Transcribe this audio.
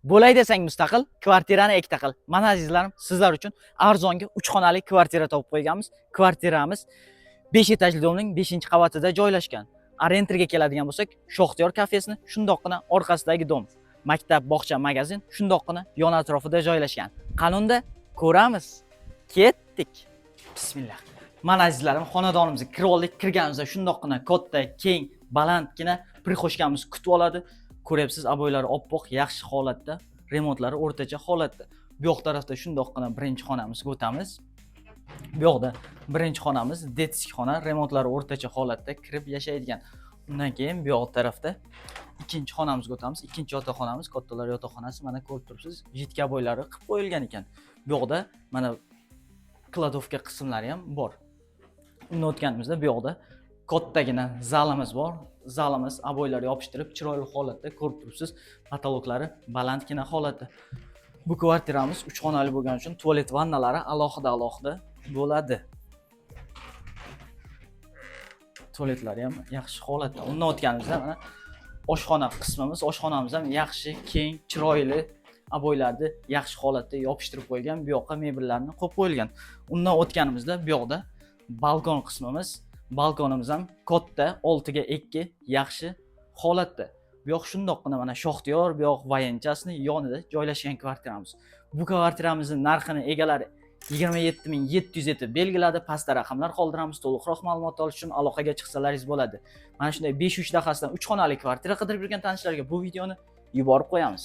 Bo'lay desang mustaqil, kvartirani ikkita qil. Mana azizlarim, sizlar uchun arzonga 3 xonali kvartira topib qo'yganmiz. Kvartiramiz 5 etajli domning 5-qavatida joylashgan. Arenterga keladigan bo'lsak, Shoxtiyor kafesini shundoqqina orqasidagi dom. Maktab, bog'cha, magazin shundoqqina yon atrofida joylashgan. Qanunda ko'ramiz. Ketdik. Bismillah. Mana azizlarim, xonadonimizga kirganimizda shundoqqina katta, keng, balandgina prixoshkamiz kutib oladi. Ko'ryapsiz, aboylari oppoq, yaxshi holatda, remontlari o'rtacha holatda. Bu yoq tarafda shundoqqina birinchi xonamizga o'tamiz. Bu yoqda birinchi xonamiz, detskiy xona, remontlari o'rtacha holatda kirib yashaydigan. Undan keyin bu yoq tarafda ikkinchi xonamizga o'tamiz. Ikkinchi yotoqxonamiz, kattalar yotoqxonasi, mana ko'rib turibsiz, jitka aboylari qilib qo'yilgan ekan. Bu yoqda mana kladovka qismlari ham bor. Undan o'tganimizda bu yoqda kattagina zalimiz bor. Zalimiz aboylari yopishtirib, chiroyli holatda ko'rib turibsiz. Patologlari balandgina holatda. Bu kvartiramiz 3 xonali bo'lgani uchun tualet vannalari alohida bo'ladi. Tualetlari ham yaxshi holatda. Undan o'tganimizda mana oshxona qismimiz, oshxonamiz ham yaxshi, keng, chiroyli, aboylarni yaxshi holatda yopishtirib qo'ygan. Bu yoqqa mebellarni qo'yib qo'yilgan. Undan o'tganimizda bu yoqda balkon qismimiz, balkonimiz ham katta, 6 ga 2 yaxshi holatda. Bu yoq shundoqqina mana Shoxtiyor, bu yoq Vayenchasni yonida joylashgan kvartiramiz. Bu kvartiramizning narxini egalari 27.700 etib belgiladi. Pastda raqamlar qoldiramiz. To'liqroq ma'lumot olish uchun aloqaga chiqsalaringiz bo'ladi. Mana shunday 5-3 dahasidan 3 xonali kvartira qidirib yurgan tanishlarga bu videoni yuborib qo'yamiz.